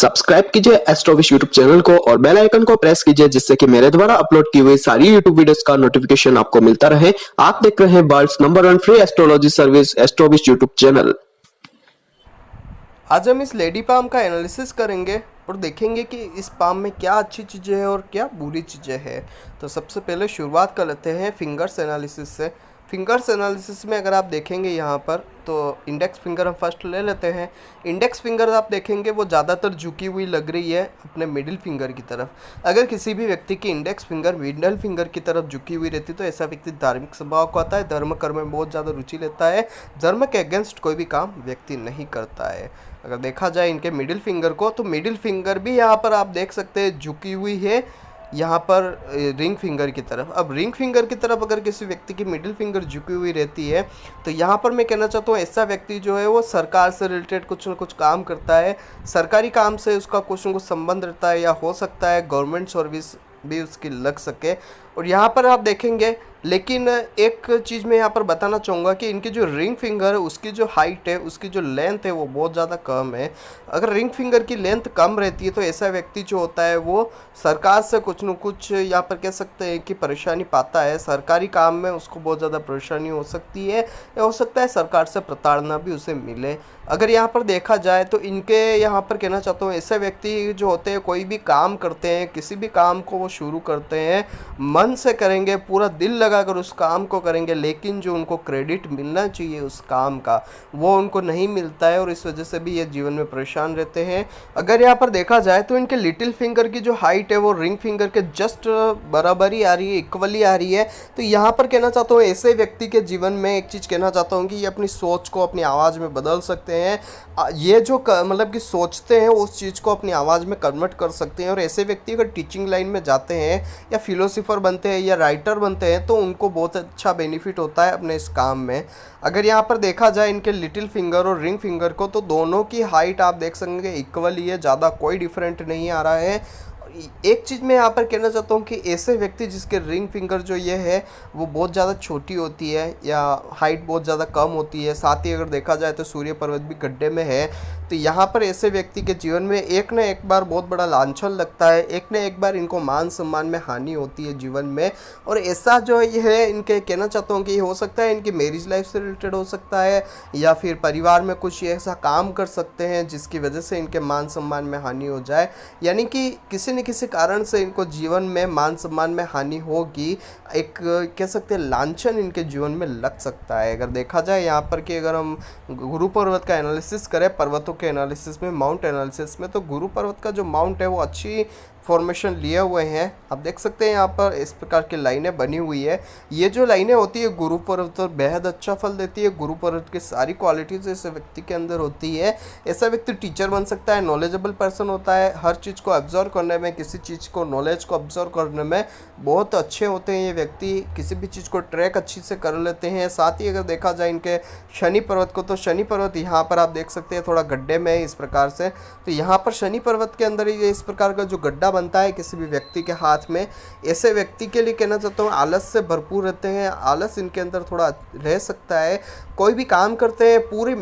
Subscribe कीजिए Astrowish YouTube channel को और बेल आइकन को प्रेस कीजिए जिससे कि मेरे द्वारा अपलोड की हुई सारी यूट्यूब वीडियोस का नोटिफिकेशन आपको मिलता रहे। आप देख रहे हैं world's number 1 free astrology service एस्ट्रोविश यूट्यूब चैनल। आज हम इस लेडी पाम का एनालिसिस करेंगे और देखेंगे कि इस पाम में क्या अच्छी चीज़ें हैं और क्या बुरी चीज़ें हैं। तो सबसे पहले शुरुआत कर लेते हैं फिंगर्स एनालिसिस से। फिंगर्स एनालिसिस में अगर आप देखेंगे यहाँ पर तो इंडेक्स फिंगर हम फर्स्ट ले लेते हैं। इंडेक्स फिंगर आप देखेंगे वो ज़्यादातर झुकी हुई लग रही है अपने मिडिल फिंगर की तरफ। अगर किसी भी व्यक्ति की इंडेक्स फिंगर मिडिल फिंगर की तरफ झुकी हुई रहती तो ऐसा व्यक्ति धार्मिक स्वभाव का होता है, धर्म कर्म में बहुत ज़्यादा रुचि लेता है, धर्म के अगेंस्ट कोई भी काम व्यक्ति नहीं करता है। अगर देखा जाए इनके मिडिल फिंगर को तो मिडिल फिंगर भी यहाँ पर आप देख सकते हैं झुकी हुई है यहाँ पर रिंग फिंगर की तरफ। अब रिंग फिंगर की तरफ अगर किसी व्यक्ति की मिडिल फिंगर झुकी हुई रहती है तो यहाँ पर मैं कहना चाहता हूँ ऐसा व्यक्ति जो है वो सरकार से रिलेटेड कुछ ना कुछ काम करता है, सरकारी काम से उसका कुछ ना कुछ संबंध रहता है या हो सकता है गवर्नमेंट सर्विस भी उसकी लग सके। और यहाँ पर आप देखेंगे लेकिन एक चीज़ मैं यहाँ पर बताना चाहूँगा कि इनकी जो रिंग फिंगर है उसकी जो हाइट है, उसकी जो लेंथ है वो बहुत ज़्यादा कम है। अगर रिंग फिंगर की लेंथ कम रहती है तो ऐसा व्यक्ति जो होता है वो सरकार से कुछ न कुछ यहाँ पर कह सकते हैं कि परेशानी पाता है, सरकारी काम में उसको बहुत ज़्यादा परेशानी हो सकती है या हो सकता है सरकार से प्रताड़ना भी उसे मिले। अगर यहाँ पर देखा जाए तो इनके यहाँ पर कहना चाहता हूँ ऐसे व्यक्ति जो होते हैं कोई भी काम करते हैं, किसी भी काम को वो शुरू करते हैं मन से करेंगे, पूरा दिल लगाकर उस काम को करेंगे, लेकिन जो उनको क्रेडिट मिलना चाहिए उस काम का वो उनको नहीं मिलता है और इस वजह से भी ये जीवन में परेशान रहते हैं। अगर यहाँ पर देखा जाए तो इनके लिटिल फिंगर की जो हाइट है वो रिंग फिंगर के जस्ट बराबर ही आ रही है, इक्वली आ रही है। तो यहाँ पर कहना चाहता हूँ ऐसे व्यक्ति के जीवन में एक चीज़ कहना चाहता हूँ कि ये अपनी सोच को अपनी आवाज़ में बदल सकते हैं। ये जो मतलब कि सोचते हैं उस चीज़ को अपनी आवाज़ में कन्वर्ट कर सकते हैं। और ऐसे व्यक्ति अगर टीचिंग लाइन में जाते हैं या फिलोसोफर बनते हैं या राइटर बनते हैं तो उनको बहुत अच्छा बेनिफिट होता है अपने इस काम में। अगर यहाँ पर देखा जाए इनके लिटिल फिंगर और रिंग फिंगर को तो दोनों की हाइट आप देख सकेंगे इक्वल ही है, ज़्यादा कोई डिफरेंट नहीं आ रहा है। एक चीज़ मैं यहाँ पर कहना चाहता हूँ कि ऐसे व्यक्ति जिसके रिंग फिंगर जो ये है वो बहुत ज़्यादा छोटी होती है या हाइट बहुत ज़्यादा कम होती है, साथ ही अगर देखा जाए तो सूर्य पर्वत भी गड्ढे में है, तो यहाँ पर ऐसे व्यक्ति के जीवन में एक न एक बार बहुत बड़ा लांछन लगता है, एक न एक बार इनको मान सम्मान में हानि होती है जीवन में। और ऐसा जो ये है इनके कहना चाहता हूँ कि हो सकता है इनकी मैरिज लाइफ से रिलेटेड हो सकता है या फिर परिवार में कुछ ऐसा काम कर सकते हैं जिसकी वजह से इनके मान सम्मान में हानि हो जाए, यानी कि किसी कारण से इनको जीवन में मान सम्मान में हानि होगी, एक कह सकते हैं लांछन इनके जीवन में लग सकता है। अगर देखा जाए यहाँ पर कि अगर हम गुरु पर्वत का एनालिसिस करें, पर्वतों के एनालिसिस में, माउंट एनालिसिस में, तो गुरु पर्वत का जो माउंट है वो अच्छी फॉर्मेशन लिए हुए हैं। आप देख सकते हैं यहाँ पर इस प्रकार की लाइनें बनी हुई है। ये जो लाइनें होती है गुरु पर्वत पर बेहद अच्छा फल देती है। गुरु पर्वत की सारी क्वालिटीज इस व्यक्ति के अंदर होती है। ऐसा व्यक्ति टीचर बन सकता है, नॉलेजेबल पर्सन होता है, हर चीज़ को ऑब्जर्व करने में, किसी चीज़ को नॉलेज को ऑब्जर्व करने में बहुत अच्छे होते हैं ये व्यक्ति, किसी भी चीज़ को ट्रैक अच्छी से कर लेते हैं। साथ ही अगर देखा जाए इनके शनि पर्वत को तो शनि पर्वत यहाँ पर आप देख सकते हैं थोड़ा गड्ढे में है इस प्रकार से। तो यहाँ पर शनि पर्वत के अंदर ही इस प्रकार का जो गड्ढा बनता है किसी भी व्यक्ति के हाथ में, ऐसे व्यक्ति के लिए कहना चाहता हूँ आलस से भरपूर रहते हैं, आलस इनके अंदर थोड़ा रह सकता है। कोई भी काम करते हैं पूरे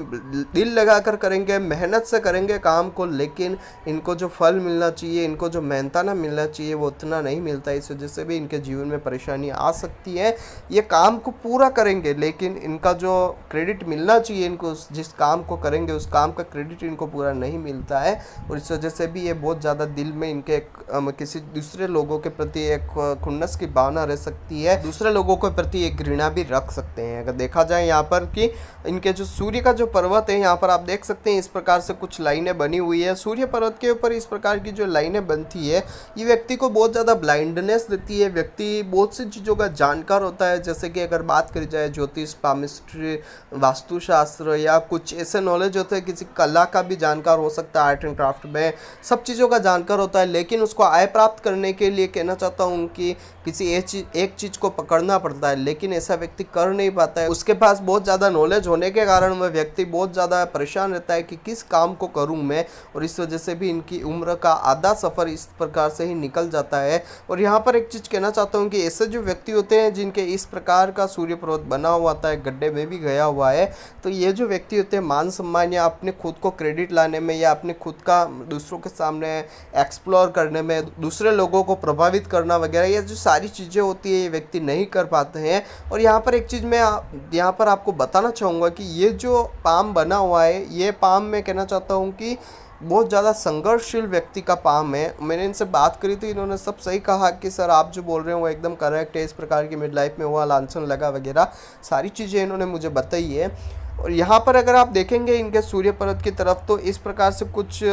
दिल लगाकर करेंगे, मेहनत से करेंगे काम को, लेकिन इनको जो फल मिलना चाहिए, इनको जो मेहनताना मिलना चाहिए वो उतना नहीं मिलता। इस वजह से भी इनके जीवन में परेशानी आ सकती है। ये काम को पूरा करेंगे लेकिन इनका जो क्रेडिट मिलना चाहिए, इनको जिस काम को करेंगे उस काम का क्रेडिट इनको पूरा नहीं मिलता है और इस वजह से भी ये बहुत ज़्यादा दिल में इनके किसी दूसरे लोगों के प्रति एक खुन्नस की भावना रह सकती है, दूसरे लोगों के प्रति एक घृणा भी रख सकते हैं। अगर देखा जाए यहाँ पर कि इनके जो सूर्य का जो पर्वत है यहाँ पर आप देख सकते हैं इस प्रकार से कुछ लाइनें बनी हुई है। सूर्य पर्वत के ऊपर इस प्रकार की जो लाइनें बनती है ये व्यक्ति को बहुत ज़्यादा ब्लाइंडनेस देती है। व्यक्ति बहुत सी चीज़ों का जानकार होता है, जैसे कि अगर बात करी जाए ज्योतिष, पामिस्ट्री, वास्तुशास्त्र या कुछ ऐसे नॉलेज होते हैं, किसी कला का भी जानकार हो सकता है, आर्ट एंड क्राफ्ट में सब चीज़ों का जानकार होता है, लेकिन उसको आय प्राप्त करने के लिए कहना चाहता हूँ कि किसी एक चीज़ को पकड़ना पड़ता है, लेकिन ऐसा व्यक्ति कर नहीं पाता है। उसके पास बहुत ज़्यादा नॉलेज होने के कारण वह व्यक्ति बहुत ज़्यादा परेशान रहता है कि किस काम को करूँ मैं, और इस वजह से भी इनकी उम्र का आधा सफ़र इस प्रकार से ही निकल जाता है। और यहाँ पर एक चीज़ कहना चाहता हूँ कि ऐसे जो व्यक्ति होते हैं जिनके इस प्रकार का सूर्य पर्वत बना हुआ था है, गड्ढे में भी गया हुआ है, तो ये जो व्यक्ति होते हैं मान सम्मान या अपने खुद को को क्रेडिट लाने में या अपने खुद का दूसरों के सामने एक्सप्लोर करने में, दूसरे लोगों को प्रभावित करना वगैरह, ये जो सारी चीज़ें होती है ये व्यक्ति नहीं कर पाते हैं। और यहाँ पर एक चीज़ मैं यहाँ पर आपको बताना चाहूँगा कि ये जो पाम बना हुआ है, ये पाम मैं कहना चाहता हूँ कि बहुत ज़्यादा संघर्षशील व्यक्ति का पाम है। मैंने इनसे बात करी तो इन्होंने सब सही कहा कि सर आप जो बोल रहे हो वो एकदम करेक्ट है, इस प्रकार की मिड लाइफ में हुआ, लांछन लगा वगैरह सारी चीज़ें इन्होंने मुझे बताई है। और यहाँ पर अगर आप देखेंगे इनके सूर्य पर्वत की तरफ तो इस प्रकार से कुछ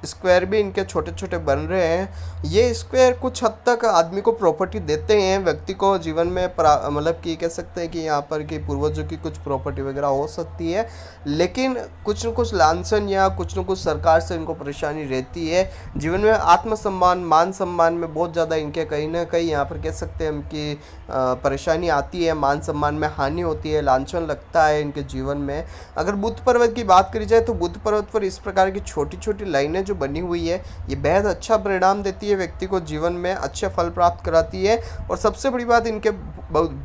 स्क्वायर भी इनके छोटे छोटे बन रहे हैं। ये स्क्वायर कुछ हद तक आदमी को प्रॉपर्टी देते हैं, व्यक्ति को जीवन में मतलब कि कह सकते हैं कि यहाँ पर कि पूर्वजों की कुछ प्रॉपर्टी वगैरह हो सकती है, लेकिन कुछ न कुछ लांछन या कुछ न कुछ सरकार से इनको परेशानी रहती है। जीवन में आत्मसम्मान, मान सम्मान में बहुत ज़्यादा इनके कहीं ना कहीं यहाँ पर कह सकते हैं हम कि परेशानी आती है, मान सम्मान में हानि होती है, लांछन लगता है इनके जीवन में। अगर बुध पर्वत की बात करी जाए तो बुध पर्वत पर इस प्रकार की छोटी छोटी लाइनें बनी हुई है, ये बेहद अच्छा परिणाम देती है, व्यक्ति को जीवन में अच्छे फल प्राप्त कराती है। और सबसे बड़ी बात इनके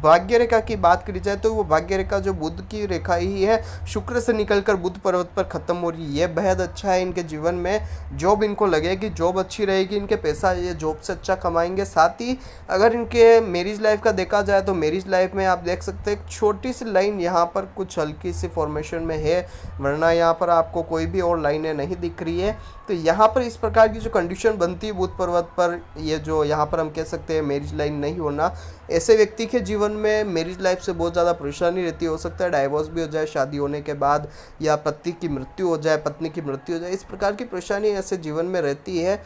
भाग्य रेखा की बात करी जाए तो वो भाग्य रेखा जो बुध की रेखा ही है, शुक्र से निकलकर बुध पर्वत पर खत्म हो रही है। ये बेहद अच्छा है इनके जीवन में। जॉब इनको लगेगी, जॉब अच्छी रहेगी, इनके पैसा ये जॉब से अच्छा कमाएंगे। साथ ही अगर इनके मैरिज लाइफ का देखा जाए तो मैरिज लाइफ में आप देख सकते हैं एक छोटी सी लाइन यहाँ पर कुछ हल्की सी फॉर्मेशन में है, वरना यहाँ पर आपको कोई भी और लाइनें नहीं दिख रही है। तो यहाँ पर इस प्रकार की जो कंडीशन बनती है बुध पर्वत पर, ये जो यहाँ पर हम कह सकते हैं मैरिज लाइन नहीं होना, ऐसे व्यक्ति के जीवन में मैरिज लाइफ से बहुत ज़्यादा परेशानी रहती है। हो सकता है डाइवोर्स भी हो जाए शादी होने के बाद, या पति की मृत्यु हो जाए, पत्नी की मृत्यु हो जाए, इस प्रकार की परेशानी ऐसे जीवन में रहती है।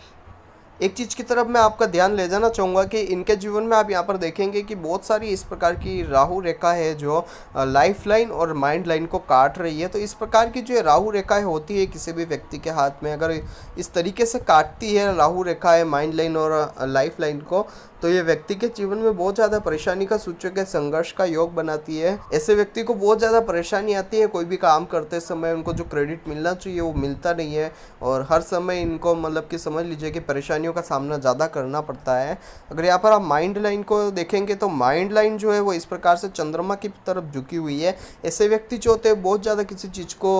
एक चीज़ की तरफ मैं आपका ध्यान ले जाना चाहूँगा कि इनके जीवन में आप यहाँ पर देखेंगे कि बहुत सारी इस प्रकार की राहु रेखा है जो लाइफ लाइन और माइंड लाइन को काट रही है। तो इस प्रकार की जो राहु रेखाएं होती है किसी भी व्यक्ति के हाथ में, अगर इस तरीके से काटती है राहु रेखाएं माइंड लाइन और लाइफ लाइन को, तो ये व्यक्ति के जीवन में बहुत ज़्यादा परेशानी का सूचक है, संघर्ष का योग बनाती है। ऐसे व्यक्ति को बहुत ज़्यादा परेशानी आती है, कोई भी काम करते समय उनको जो क्रेडिट मिलना चाहिए वो मिलता नहीं है, और हर समय इनको मतलब कि समझ लीजिए कि परेशानियों का सामना ज़्यादा करना पड़ता है। अगर यहाँ पर आप माइंड लाइन को देखेंगे तो माइंड लाइन जो है वो इस प्रकार से चंद्रमा की तरफ झुकी हुई है। ऐसे व्यक्ति जो होते हैं बहुत ज़्यादा किसी चीज़ को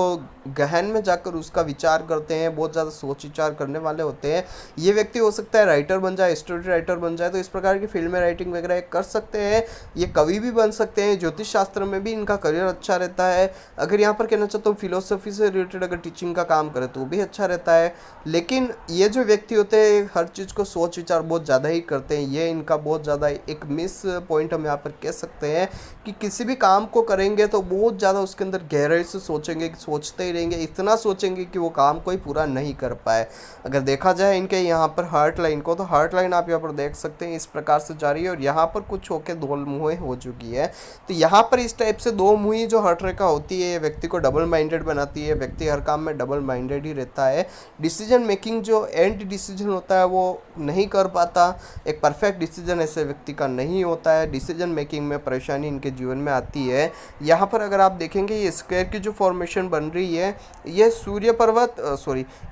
गहन में जाकर उसका विचार करते हैं, बहुत ज़्यादा सोच विचार करने वाले होते हैं। ये व्यक्ति हो सकता है राइटर बन जाए, स्टोरी राइटर बन जाए, तो इस प्रकार की फिल्में राइटिंग वगैरह कर सकते हैं। ये कवि भी बन सकते हैं, ज्योतिष शास्त्र में भी इनका करियर अच्छा रहता है। अगर यहाँ पर कहना चाहता हूँ फिलोसफी से रिलेटेड अगर टीचिंग का काम करे तो भी अच्छा रहता है। लेकिन ये जो व्यक्ति होते हैं हर चीज़ को सोच विचार बहुत ज़्यादा ही करते हैं, ये इनका बहुत ज़्यादा एक मिस पॉइंट हम यहाँ पर कह सकते हैं कि किसी भी काम को करेंगे तो बहुत ज़्यादा उसके अंदर गहराई से सोचेंगे, सोचते ही रहेंगे, इतना सोचेंगे कि वो काम कोई पूरा नहीं कर पाए। अगर देखा जाए इनके यहाँ पर हार्ट लाइन को, तो हार्ट लाइन आप यहाँ पर देख सकते हैं इस प्रकार से जा रही है, और यहाँ पर कुछ होके दो मुँहें हो चुकी है। तो यहाँ पर इस टाइप से दो मुँही जो हार्ट रेखा होती है व्यक्ति को डबल माइंडेड बनाती है, व्यक्ति हर काम में डबल माइंडेड ही रहता है। डिसीजन मेकिंग जो एंड डिसीजन होता है वो नहीं कर पाता, एक परफेक्ट डिसीजन ऐसे व्यक्ति का नहीं होता है, डिसीजन मेकिंग में परेशानी इनके जीवन में आती है। यहाँ पर अगर आप देखेंगे ये स्क्वायर की जो फॉर्मेशन बन रही है, ये सूर्य पर्वत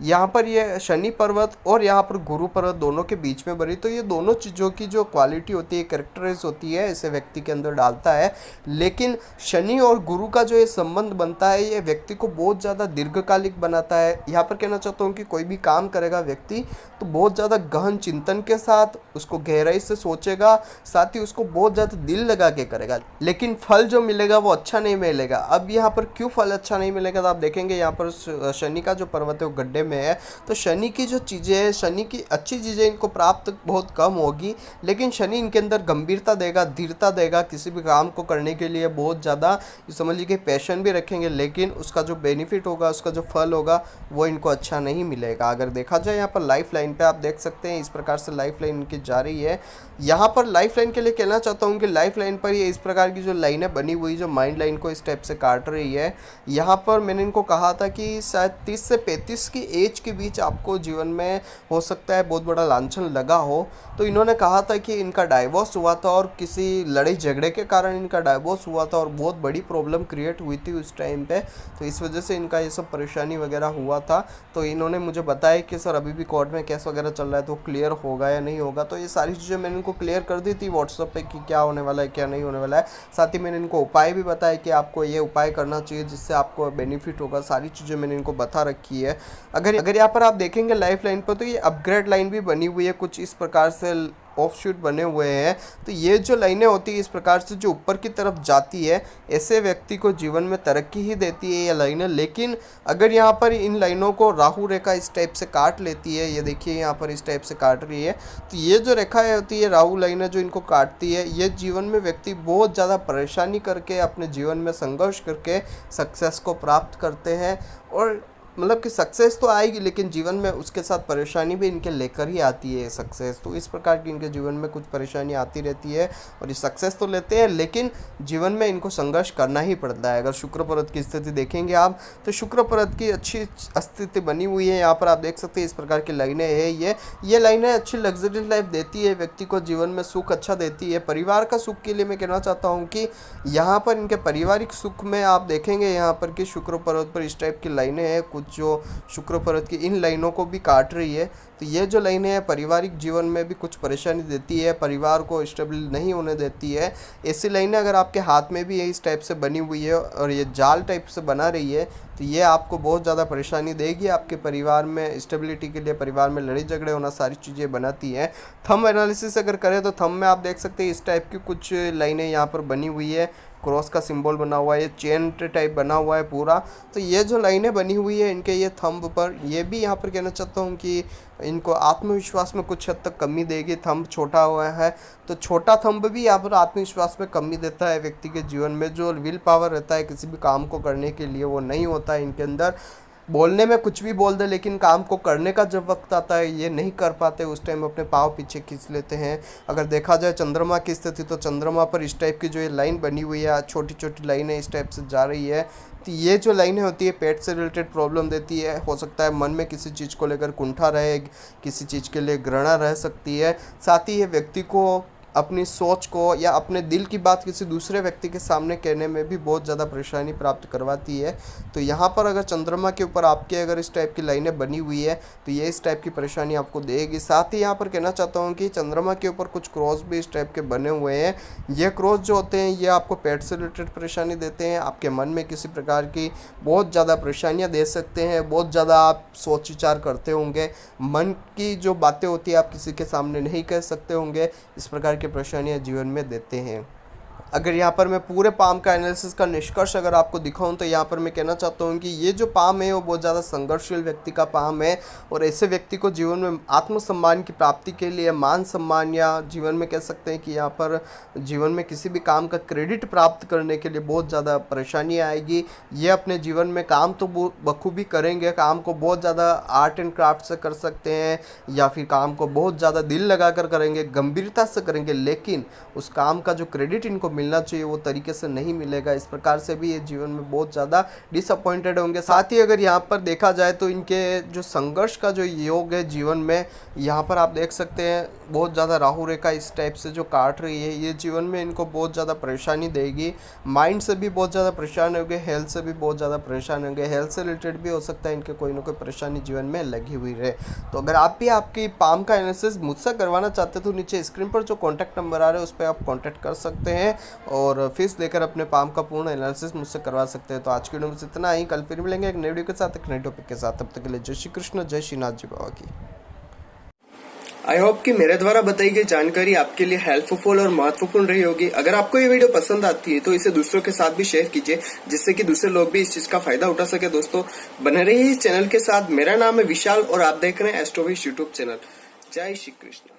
यहाँ पर ये शनि पर्वत और यहाँ पर गुरु पर्वत दोनों के बीच में बनी, तो ये दोनों चीज़ों की जो क्वालिटी होती है, कैरेक्टराइज होती है, ऐसे व्यक्ति के अंदर डालता है। लेकिन शनि और गुरु का जो ये संबंध बनता है ये व्यक्ति को बहुत ज़्यादा दीर्घकालिक बनाता है। यहाँ पर कहना चाहता हूँ कि कोई भी काम करेगा व्यक्ति तो बहुत ज़्यादा गहन चिंतन के साथ उसको गहराई से सोचेगा, साथ ही उसको बहुत ज़्यादा दिल लगा के करेगा, लेकिन फल जो मिलेगा वो अच्छा नहीं मिलेगा। अब यहाँ पर क्यों फल अच्छा नहीं मिलेगा, तो आप देखेंगे यहाँ पर शनि का जो पर्वत है वो गड्ढे में है, तो शनि की जो चीज़ें हैं, शनि की अच्छी चीज़ें इनको प्राप्त बहुत कम होगी, लेकिन शनि इनके अंदर गंभीरता देगा, धीरता देगा, किसी भी काम को करने के लिए बहुत ज़्यादा समझ लीजिए पैशन भी रखेंगे, लेकिन उसका जो बेनिफिट होगा, उसका जो फल होगा वो इनको अच्छा नहीं मिलेगा। अगर देखा जाए यहाँ पर लाइफ लाइन पे आप देख सकते हैं इस प्रकार से लाइफ लाइन इनकी जा रही है। यहाँ पर लाइफ लाइन के लिए कहना चाहता हूँ कि लाइफ लाइन पर ये इस प्रकार की जो लाइनें बनी हुई जो माइंड लाइन को इस टाइप से काट रही है, यहाँ पर मैंने इनको कहा था कि शायद 30 से 35 की एज के बीच आपको जीवन में हो सकता है बहुत बड़ा लांछन लगा हो। तो इन्होंने कहा था कि इनका डाइवोर्स हुआ था और किसी लड़ाई झगड़े के कारण इनका डाइवोर्स हुआ था और बहुत बड़ी प्रॉब्लम क्रिएट हुई थी उस टाइम पे, तो इस वजह से इनका ये सब परेशानी वगैरह हुआ था। तो इन्होंने मुझे बताया कि सर अभी भी कोर्ट में केस वगैरह चल रहा है तो क्लियर होगा या नहीं होगा। तो ये सारी चीज़ें मैंने इनको क्लियर कर दी थी व्हाट्सएप पे कि क्या होने वाला है क्या नहीं होने वाला है। साथ ही मैंने इनको उपाय भी बताया कि आपको ये उपाय करना चाहिए जिससे आपको बेनिफिट होगा। सारी चीज़ें मैंने इनको बता रखी है। अगर यहाँ पर आप देखेंगे लाइफ लाइन पर तो ये अपग्रेड लाइन भी बनी हुई है, कुछ इस प्रकार से ऑफ शूट बने हुए हैं। तो ये जो लाइनें होती है इस प्रकार से जो ऊपर की तरफ जाती है, ऐसे व्यक्ति को जीवन में तरक्की ही देती है ये लाइनें। लेकिन अगर यहाँ पर इन लाइनों को राहु रेखा इस टाइप से काट लेती है, ये देखिए यहाँ पर इस टाइप से काट रही है, तो ये जो रेखा होती है राहु लाइनें जो इनको काटती है, ये जीवन में व्यक्ति बहुत ज़्यादा परेशानी करके अपने जीवन में संघर्ष करके सक्सेस को प्राप्त करते हैं। और मतलब कि सक्सेस तो आएगी लेकिन जीवन में उसके साथ परेशानी भी इनके लेकर ही आती है सक्सेस। तो इस प्रकार की इनके जीवन में कुछ परेशानी आती रहती है और ये सक्सेस तो लेते हैं लेकिन जीवन में इनको संघर्ष करना ही पड़ता है। अगर शुक्र परत की स्थिति देखेंगे आप तो शुक्र परत की अच्छी स्थिति बनी हुई है। यहाँ पर आप देख सकते हैं इस प्रकार की लाइनें है, ये लाइनें अच्छी लग्जरी लाइफ देती है, व्यक्ति को जीवन में सुख अच्छा देती है। परिवार का सुख के लिए मैं कहना चाहता हूँ कि यहाँ पर इनके पारिवारिक सुख में आप देखेंगे यहाँ पर कि शुक्र पर्वत पर इस टाइप की लाइनें हैं, कुछ जो शुक्र पर्वत की इन लाइनों को भी काट रही है। तो ये जो लाइनें हैं पारिवारिक जीवन में भी कुछ परेशानी देती है, परिवार को स्टेबल नहीं होने देती है। ऐसी लाइनें अगर आपके हाथ में भी है इस टाइप से बनी हुई है और ये जाल टाइप से बना रही है तो ये आपको बहुत ज़्यादा परेशानी देगी। आपके परिवार में स्टेबिलिटी के लिए परिवार में लड़ाई झगड़े होना सारी चीज़ें बनाती हैं। थंब एनालिसिस अगर करें तो थंब में आप देख सकते हैं इस टाइप की कुछ लाइनें यहाँ पर बनी हुई है, क्रॉस का सिंबल बना हुआ है, चेन टाइप बना हुआ है पूरा। तो ये जो लाइनें बनी हुई है इनके ये थंब पर, ये भी यहाँ पर कहना चाहता हूँ कि इनको आत्मविश्वास में कुछ हद तक कमी देगी। थंब छोटा हुआ है तो छोटा थंब भी यहाँ पर आत्मविश्वास में कमी देता है। व्यक्ति के जीवन में जो विल पावर रहता है किसी भी काम को करने के लिए वो नहीं होता है इनके अंदर। बोलने में कुछ भी बोल दे लेकिन काम को करने का जब वक्त आता है ये नहीं कर पाते, उस टाइम अपने पाँव पीछे खींच लेते हैं। अगर देखा जाए चंद्रमा की स्थिति तो चंद्रमा पर इस टाइप की जो ये लाइन बनी हुई है, छोटी छोटी लाइनें इस टाइप से जा रही है, तो ये जो लाइनें होती है पेट से रिलेटेड प्रॉब्लम देती है। हो सकता है मन में किसी चीज़ को लेकर कुंठा रहे, किसी चीज़ के लिए घृणा रह सकती है। साथ ही ये व्यक्ति को अपनी सोच को या अपने दिल की बात किसी दूसरे व्यक्ति के सामने कहने में भी बहुत ज़्यादा परेशानी प्राप्त करवाती है। तो यहाँ पर अगर चंद्रमा के ऊपर आपके अगर इस टाइप की लाइनें बनी हुई है तो ये इस टाइप की परेशानी आपको देगी। साथ ही यहाँ पर कहना चाहता हूँ कि चंद्रमा के ऊपर कुछ क्रॉस भी इस टाइप के बने हुए हैं। ये क्रॉस जो होते हैं ये आपको पेट से रिलेटेड परेशानी देते हैं, आपके मन में किसी प्रकार की बहुत ज़्यादा परेशानियाँ दे सकते हैं। बहुत ज़्यादा आप सोच विचार करते होंगे, मन की जो बातें होती है आप किसी के सामने नहीं कह सकते होंगे, इस प्रकार की परेशानियां जीवन में देते हैं। अगर यहाँ पर मैं पूरे पाम का एनालिसिस का निष्कर्ष अगर आपको दिखाऊं तो यहाँ पर मैं कहना चाहता हूँ कि ये जो पाम है वो बहुत ज़्यादा संघर्षशील व्यक्ति का पाम है और ऐसे व्यक्ति को जीवन में आत्मसम्मान की प्राप्ति के लिए, मान सम्मान या जीवन में कह सकते हैं कि यहाँ पर जीवन में किसी भी काम का क्रेडिट प्राप्त करने के लिए बहुत ज़्यादा परेशानी आएगी। ये अपने जीवन में काम तो बखूबी करेंगे, काम को बहुत ज़्यादा आर्ट एंड क्राफ्ट से कर सकते हैं या फिर काम को बहुत ज़्यादा दिल लगा कर करेंगे, गंभीरता से करेंगे, लेकिन उस काम का जो क्रेडिट इनको मिलना चाहिए वो तरीके से नहीं मिलेगा। इस प्रकार से भी ये जीवन में बहुत ज़्यादा डिसअपॉइंटेड होंगे। साथ ही अगर यहाँ पर देखा जाए तो इनके जो संघर्ष का जो योग है जीवन में, यहाँ पर आप देख सकते हैं बहुत ज़्यादा राहु रेखा इस टाइप से जो काट रही है, ये जीवन में इनको बहुत ज़्यादा परेशानी देगी। माइंड से भी बहुत ज़्यादा परेशान होंगे, हेल्थ से भी बहुत ज़्यादा परेशान होंगे। हेल्थ से रिलेटेड भी हो सकता है इनके कोई ना कोई परेशानी जीवन में लगी हुई रहे। तो अगर आप भी आपकी पाम का एनालिसिस मुझसे करवाना चाहते हैं तो नीचे स्क्रीन पर जो कॉन्टैक्ट नंबर आ रहे हैं उस पर आप कॉन्टैक्ट कर सकते हैं और फीस लेकर अपने पाम का पूर्ण एनालिसिस मुझसे करवा सकते हैं। तो आज की वीडियो में इतना ही, कल फिर मिलेंगे एक नई वीडियो के साथ, एक नए टॉपिक के साथ। तब तक के लिए जय श्री कृष्ण, जय श्रीनाथ जी बाबा की। आई होप कि मेरे द्वारा बताई गई जानकारी आपके लिए हेल्पफुल और महत्वपूर्ण रही होगी। अगर आपको ये वीडियो पसंद आती है तो इसे दूसरों के साथ भी शेयर कीजिए जिससे कि दूसरे लोग भी इस चीज का फायदा उठा सके। दोस्तों बने रहिए इस चैनल के साथ। मेरा नाम है विशाल और आप देख रहे हैं एस्ट्रोविश यूट्यूब चैनल। जय श्री कृष्ण।